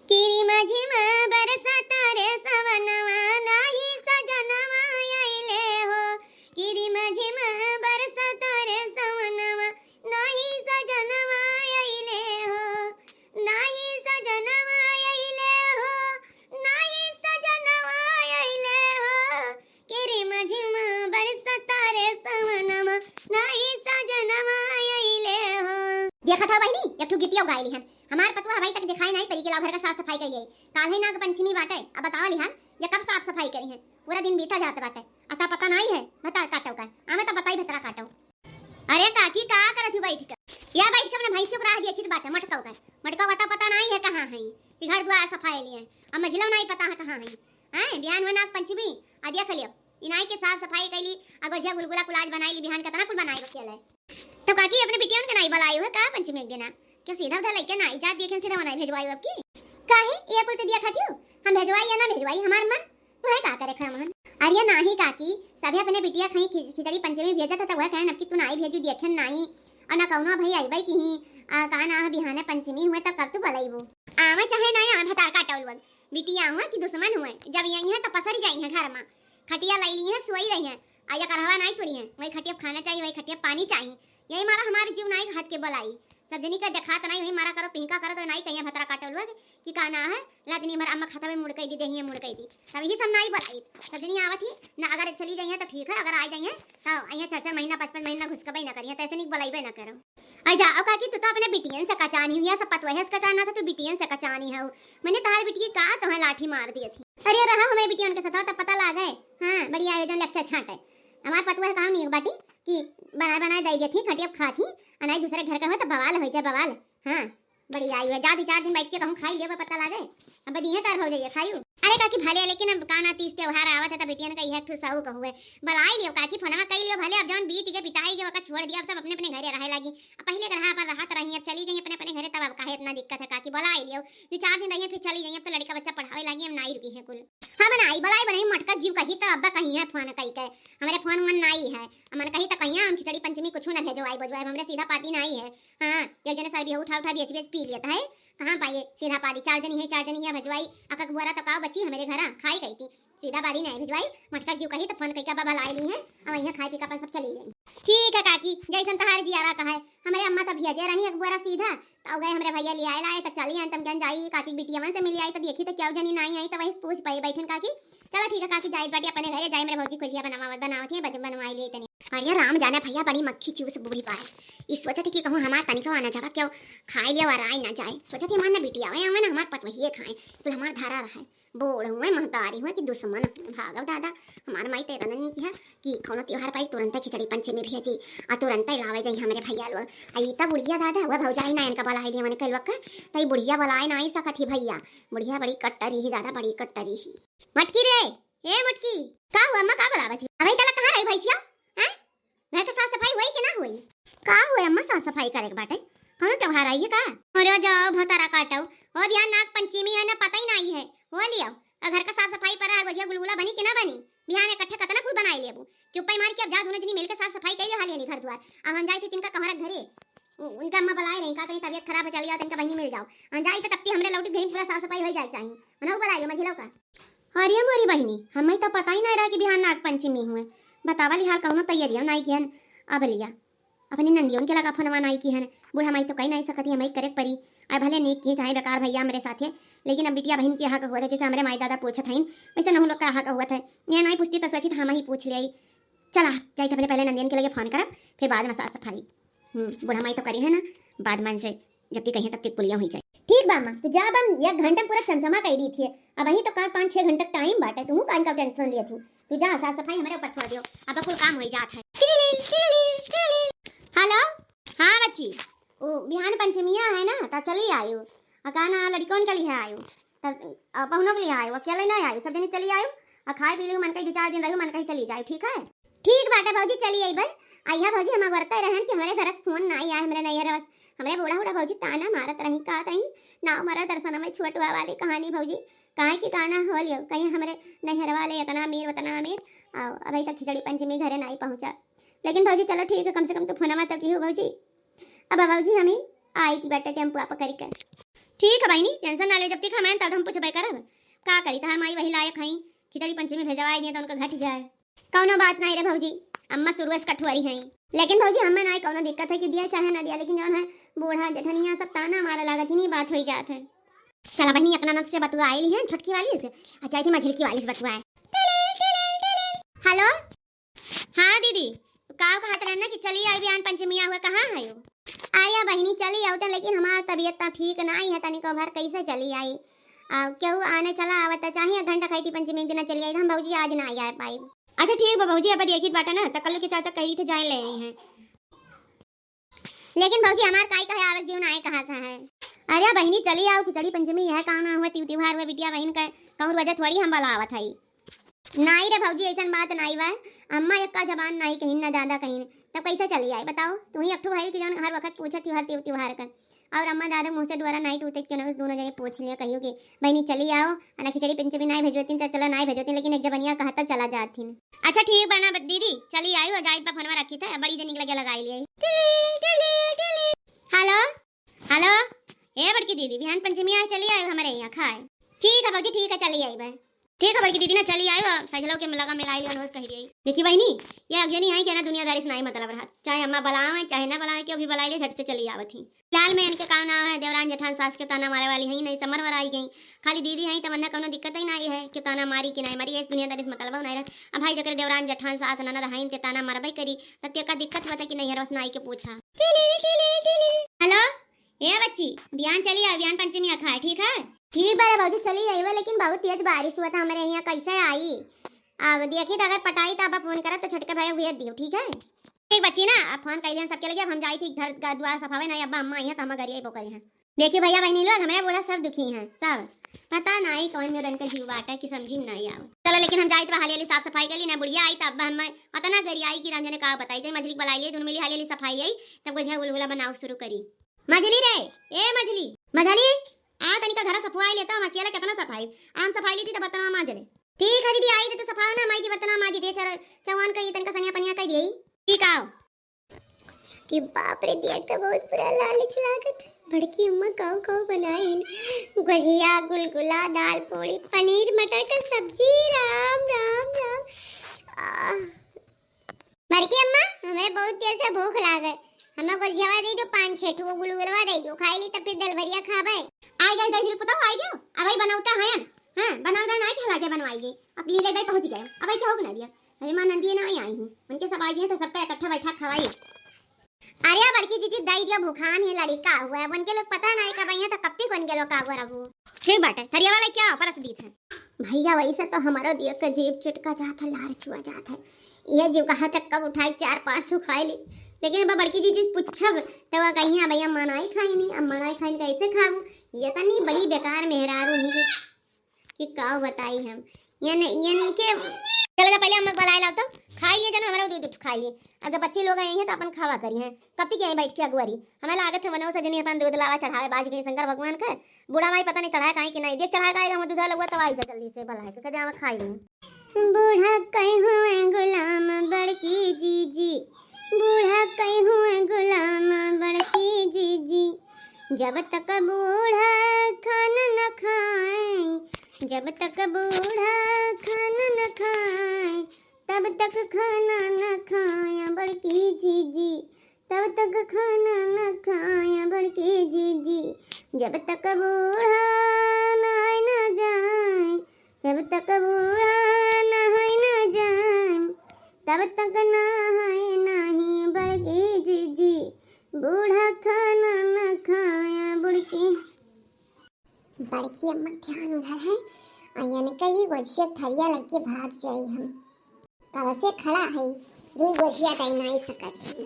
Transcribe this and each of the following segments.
किरी माझी बरसात रे सवनवा नाही सजनवा आईले हो किरी माझी बरसात रे सवनवा नाही सजनवा आईले हो नाही सजनवा आईले हो नाही सजनवा आईले हो किरी माझी बरसात रे सवनवा नाही सजनवा आईले हो। देखा था बहनी एक ठो गीतिया गायली हन हमार पतवा हवाई तक दिखाई नहीं पड़ी कि लाभ घर का साफ सफाई करिए काल है नाग पंचमी बाटे अब बताओ लिहान ये कब साफ सफाई करी है पूरा दिन बीता जाता बाटे अता पता नहीं है बता काटो का हमें तो बताई भतरा काटो। अरे काकी का करत हु बैठ कर या बैठ के अपने भाई से राह देखित बाटे मटका का मटका वटा पता नहीं है कहां है कि घर द्वार सफाई लिए अब मझिलो नहीं पता है कहां है हैं बिहान हो नाग पंचमी आ देख लियो इनाई के साफ सफाई कैली अगो झा गुलगुला कुलाज बनाई बिहान कितना कुल बनाई बकेले तो काकी अपने बिटियों के नहीं बुलाई हो का पंचमी एक दिन क्यों सीधा उधर लेके ना जा देखें सीधा बनाई भेजवाई अब की काहे ये कुल तो दिया खाती हो हम भेजवाई या ना भेजवाई हमार मन तो है का करे खमन अरे नाही काकी सभी अपने बिटिया खई खिचड़ी पंचमी भेजा था वह कहन अब की तू नहीं भेजू देखें नहीं और ना कौनो भाई आईबई की का ना बिहाने पंचमी हुए तो कब तू बलाईबो आवा चाहे नहीं आवा भतार काटल वल बिटिया हुआ कि दुश्मन हुए जब यही है तो पसर जाई है घर में खटिया लाई ली है सोई रही है आया करवा नहीं तुरी है वही खटिया खाना चाहिए वही खटिया पानी चाहिए यही मारा हमारे जीव नहीं हाथ के बलाई सब जनी का देखा तो नहीं वही मारा करो पिंका करो तो नहीं कहीं भतरा काटल हुआ कि का ना है लादनी भर अम्मा खाता में मुड़कई दी देही मुड़कई दी तब ही सब नहीं बलाई सब जनी आवत ही ना अगर चली जाइए तो ठीक है अगर आ जाइए तो आइए 4-4 महीना 5-5 महीना घुसकबई ना करिए तो ऐसे नहीं बलाईबे ना करो आ जाओ काकी तू तो अपने बिटियन से कचानी हुई सब पतवा है कचाना था तू बिटियन से कचानी है मैंने तार बिटिया का तो है लाठी मार दी थी अरे रहा हमारे बिटियन के साथ तब पता लग गए हां बढ़िया आयोजन लेक्चर छाटे हमार पतवा कहां नहीं बाटी कि बना दे दी थी खटिया खा थी अनाई दूसरे घर का हो तो बवाल हो जाए बवाल हां बड़ी आई है जा 4 दिन बैठ के कहूं खाई लियो पता लागे अब दी है तार हो जाइए खाइयो अरे काकी भले लेकिन अब काना 30 त्योहार आवत है त बेटियन का यह ठू साहू कहूए बलाई लियो काकी फोनमा कई लियो भले अब जौन बीत के पिताई के वक्त छोड़ दिया अब सब अपने अपने घरे रहे लागी अब पहले रहा पर राहत रही अब चली गई अपने अपने घरे तब अब काहे इतना दिक्कत है काकी बलाई लियो जो 4 दिन रही फिर चली गई अब तो लड़का बच्चा पढ़ावे लागी अब नाई रुकी है कुल हां बनाई बलाई बनाई मटका जीव कही तो अब्बा कही है फोन कही के हमारे फोन मन नाई है हमन कही तो कहिया हम खिचड़ी पंचमी कुछ ना भेजवाई बजवाई हमरे सीधा पाती नहीं है हां एक जने सर भी उठा बेच पी लेता है कहां पाइए सीधा पादी 4 जनी है भेजवाई अकक बुआरा तो का बची हमारे घर खाई गई थी सीधा बारी नहीं भेजवाई मटका जीव कही तो फोन कही का बाबा लाई ली है अब यहां खाई पी का अपन सब चली गई ठीक है काकी जैसन तहार जियारा का है हमारे अम्मा तो भेजे रही अकबरा सीधा तो गए हमारे भैया ले आए लाए तो चली आए तम ज्ञान जाई काकी बिटिया से मिली आई तो देखी तो क्या जनी नहीं आई तो वही पूछ पाई बैठन काकी चलो ठीक है काकी जाई बाटी अपने घरे जाई मेरे भौजी खुशियां बनावत है बजम बनवाई ले तनी अरे राम जाने भैया बड़ी मक्खी चूस बुरी पाए इस सोचती कि कहूं हमार तनिको आना जावा क्यों खाई लियो और आई ना जाए सोचती हमार ना बिटिया आवे हमें ना हमार पतवहिए खाए तो हमार धारा रहे बोड़ हुए महतारी हुए कि दुश्मन भागव दादा हमार माई तेरा नहीं की है कि कोनो त्योहार पाई तुरंत खिचड़ी पंचमी भेजी आ तुरंत लावे जाई हमारे भैया लो आई ता बुढ़िया दादा हुआ भौजाई ना इनका बलाई लिए मैंने कल वक्त तई बुढ़िया बलाई ना आई सकत ही भैया बुढ़िया बड़ी कट्टरी ही दादा बड़ी कट्टरी ही मटकी रे ए मटकी का हुआ अम्मा का बुलावत है अबे तला कहां रही भैसिया हैं मैं तो साफ सफाई हुई कि ना हुई का हुए अम्मा साफ सफाई करे के बाटे कौन त्योहार आई है का अरे जाओ भतारा काटो और बिहान नाग पंचमी है ना पता ही नहीं है हो लियो घर का साफ सफाई पर गोजिया गुलगुला बनी कि ना बनी बिहान इकट्ठे कतना फूल बनाई लेबू चुप्पा मार के अब जा दोनों जनी मिलकर साफ सफाई कइयो हाल घर द्वार अब हम जाई थे तिनका कमरा घरे उनका अम्मा बुलाए रही का तनी तबीयत खराब है चली जाओ तिनका बहनी मिल जाओ हम जाई तो तब हमरे लौटी घर पूरा साफ सफाई हो जाए चाहिए मनो बुलाइयो मझिलो का अरे मोरी बहनी हमें तो पता ही नहीं रहा कि बिहान नाग पंचमी हुए बतावा लिहार कौनो तैयारियां नहीं किहन अब लिया अपनी नंदियों के लगा फोनवा नहीं की है बूढ़ा माई तो कही नहीं सकती हमें करे परी अब भले नीक की चाहे बेकार भैया मेरे साथ है लेकिन अब बिटिया बहन के हक हुआ था जैसे हमारे माई दादा पूछत हैं वैसे न लोग का हक हुआ था ये नहीं पूछती तो सोची हम ही पूछ ले चला जाए अपने पहले नंदियन के लगे फोन करब फिर बाद में साफ सफाई बूढ़ा माई तो करी है ना बाद में से जब तक कहीं तब तक पुलिया हो जाए ठीक बामा तो जब हम 1 घंटे पूरा चमचमा कर दी थी अब वही तो 5-6 घंटे टाइम बाटे तू कान का टेंशन लिए थी तू जा साफ सफाई हमारे ऊपर छोड़ दियो अब कुल काम हो जात है हेलो हाँ बच्ची वो बिहान पंचमिया है ना तो चली आयु अकाना लड़कों के लिए आयु तो पहुनों के लिए आयु अकेले नहीं आयु सब जने चली आयु और खाए पी लियो मन कहीं 2-4 दिन रहू मन कहीं चली जाए ठीक है ठीक बाटे भौजी चली आई भाई आइया भौजी हम करते रहन कि हमारे घर से फोन नहीं आए हमारे नहीं रस हमारे बूढ़ा भौजी ताना मारत रही का रही ना मारा दर्शन में छोटवा वाली कहानी भौजी काहे की गाना हो लियो कहीं हमारे नहर वाले इतना अमीर उतना अमीर अभी तक खिचड़ी पंचमी घरे नहीं पहुंचा लेकिन भौजी चलो ठीक है कम से कम तो फोनमा तो की हो भौजी अब भौजी हमें आई थी बेटा टेम्पो आप करके ठीक है बहनी, टेंशन ना ले, जब तक हमें तब हम पूछबे करब का करी। तहार माई वही लायक हई खिचड़ी पंचमी भेजवाई दिए तो उनका घट जाए। कौनो बात नहीं रे भौजी, अम्मा शुरू से कठुआरी हैं। लेकिन भौजी हमें नहीं कौनो दिक्कत है कि दिया चाहे ना दिया, लेकिन जौन है बूढ़ा जेठनिया सब ताना मारा लागत ही नहीं बात हो जात है। चला बहनी अपना नक से बतुआ आई है छोटकी वाली से, अच्छा थी मझिलकी वाली से बतुआ है। हेलो हाँ दीदी, का कहत रहना कि चली आई बयान पंचमिया हुआ, कहाँ है वो? आया बहनी चली आओ तो, लेकिन हमारा तबीयत तो ठीक नहीं है तनिको भर, कैसे चली आई? क्यों आने चला आवत चाहे घंटा खाई थी पंचमी दिन चली आई, हम भौजी आज ना आ पाई। अच्छा ठीक है भौजी, अब देखी बाटा ना तो कल के चाचा कही थे जाए ले आई हैं, लेकिन भौजी हमार काई कहे आवत जीवन आए कहा था है। अरे बहनी चली आओ, खिचड़ी पंचमी यह काम ना हुआ त्योहार हुआ बिटिया बहन का कहूँ वजह थोड़ी हम बोला आवत है। नहीं रे भौजी ऐसा बात नहीं बा, अम्मा एक का जबान नहीं कहीं ना दादा कहीं, तब कैसे चली आई बताओ? तू ही अठू भाई कि जौन हर वक्त पूछा त्योहार का, और अम्मा दादा मुँह से द्वारा नहीं टूटे क्यों ना उस दोनों जगह पूछ लिया कहियो कि बहनी चली आओ ना खिचड़ी पंचमी नहीं भेजती तो चलो नहीं भेजती, लेकिन एक जबनिया कहता चला जाती। अच्छा ठीक बना दीदी चली आई हो, जायद पर फनवा रखी था बड़ी जनी लगे लगाई लिया। हेलो हेलो ए बड़की दीदी बिहान पंचमी आए चली आई हमारे यहाँ खाए। ठीक है भौजी ठीक है चली आई भाई, ठीक है बड़की दीदी ना चली आयो, सजलो के लगा मिलाई लिया रोज कह रही। देखी बहनी ये अगनी आई कि ना दुनियादारी से नहीं मतलब रहा, चाहे अम्मा बुलावे चाहे ना बुलावे के अभी बुलाई ले झट से चली आवत थी। फिलहाल में इनके काम ना है, देवरान जेठान सास के ताना मारे वाली है नहीं, समर आई गई, खाली दीदी है तमन्ना कोनो दिक्कत ही नहीं है कि ताना मारी कि नहीं मारी, इस दुनियादारी से मतलब नहीं रहा। अब भाई जकर देवरान जेठान सास ननद है इनके ताना मारबे करी तब का दिक्कत होता कि नहीं है, रोज नाई के पूछा। हेलो ए बच्ची बिहान चली आ, बिहान पंचमी खाए ठीक है? ठीक है भौजी चली आई, लेकिन बहुत तेज बारिश हुआ था हमारे यहाँ, कैसे आई? अब देखी अगर पटाई तो अब फोन करा तो छोटका भाई भेज दियो ठीक है? ठीक बच्ची ना अब फोन कर लिया सबके लगे, अब हम जाई थी घर का द्वार सफावे नहीं, अब्बा अम्मा आई है तो हम घर आई पोकरी हैं। देखिए भैया बहनी लोग हमारे बूढ़ा सब दुखी हैं सब, पता नहीं कौन मेरे का जीव बाटा कि समझी नहीं आओ। चलो लेकिन हम जाई तो हाली साफ सफाई कर ली ना, बुढ़िया आई तब हम पता ना घर आई कि रंजन ने कहा बताई जाए मछली बुलाई लिए दोनों मिली हाली सफाई आई तब गुझा गुलगुला बनाओ शुरू करी। मछली रे ए मछली मछली आ तनिका घर सफाई लेता हम अकेला कितना सफाई आम सफाई ली थी तो बर्तन मांजले। ठीक है दीदी आई तो सफाई ना माई की बर्तन मांजी दे चौहान का ये तनिका सनिया पनिया कर दी। ठीक आओ कि बाप रे देख तो बहुत बुरा लालच लागत। बड़की अम्मा काऊ काऊ बनाई गुजिया गुलगुला दाल पूरी पनीर मटर का सब्जी, राम राम राम। बड़की अम्मा हमें बहुत देर से भूख लागे, हमें गुजिया दे दो 5-6 ठो गुलगुलवा दे दो खाई ली तब फिर दल भरिया खाबे। आई गए दही पता आई गयो अब भाई बनावता है हां बनावता नहीं खिला जे बनवाई अब ले ले पहुंच गए अब भाई क्या हो ना दिया अरे मां नंदी ना आई हूं उनके सब आई हैं तो सबका इकट्ठा बैठा खवाई। अरे बड़की जीजी दई दिया भूखान है लड़का हुआ है बन के लोग पता नहीं कब आई है तो कब तक बन के लोग का हुआ रहू। ठीक बाटे थरिया वाला क्या परस दी थे भैया वैसे तो हमारो दिया का जीव चटका जाता लार छुआ जाता है ये जीव कहा तक कब उठाई 4-5 ठो खाई ली, लेकिन अब बड़की जीजी पूछब तो वह कहीं भैया मनाई खाई नहीं, अब मनाई खाई कैसे खाऊं ये तो नहीं बड़ी बेकार मेहरारू ही कि का बताई हम ये के चलेगा पहले हम लोग बुलाए लाओ तो खाई लिए जन हमारा दूध खाई लिए अब जब बच्चे लोग आए हैं तो अपन खावा करी हैं कब तक बैठ के अगुआरी हमें लागत है बनो सजनी अपन दूध लावा चढ़ावे बाज गई शंकर भगवान का बूढ़ा भाई पता नहीं चढ़ाया कहीं कि नहीं देख चढ़ाया खाएगा हम दूध लगवा तो आई जा जल्दी से बुलाए के कदे हम खाई लूं। बूढ़ा कहीं हुए गुलाम बड़की जीजी बूढ़ा कहीं हुए गुलाम बड़की जीजी जब तक बूढ़ा खाना न खाए जब तक बूढ़ा खाना न खाए तब तक खाना न खाया बड़की जीजी तब तक खाना न खाया बड़की जीजी जब तक बूढ़ा नहाए न जाए जब तक बूढ़ा नहाए न जाए तब तक नहाए नहीं बड़की जीजी बूढ़ा खाना न खाया बड़की अम्मा ध्यान उधर है यानी कई गोजिया थरिया लगे भाग जाई हम तब से खड़ा है दो गोजिया कहीं नहीं सकती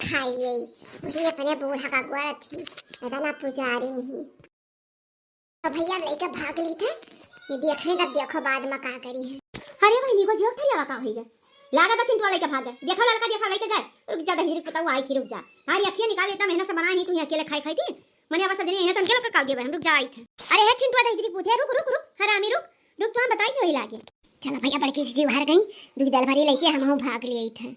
खाइए वही अपने बूढ़ा का गुआरा थी ना पुजारी नहीं तो भैया लेकर भाग ली थे ये देखें तब देखो बाद में का करी है। अरे भाई निको जोक थरिया का हो जाए लागा तो चिंटू लेके भाग गए देखा लड़का देखा लेके जाए रुक जा दही पता हुआ आई कि रुक जा हमारी अखियां निकाल लेता मेहनत से बनाई नहीं तू अकेले खाई थी मैंने अब सजनी है तो उनके लोग का दिया हम रुक जा आई थे। अरे है चिंटू दही पूछे रुक रुक रुक हरामी रुक रुक तो हम बताई थे वही लागे चलो भैया बड़की चीज हार गई दूध दाल भरी लेके हम भाग लिए थे।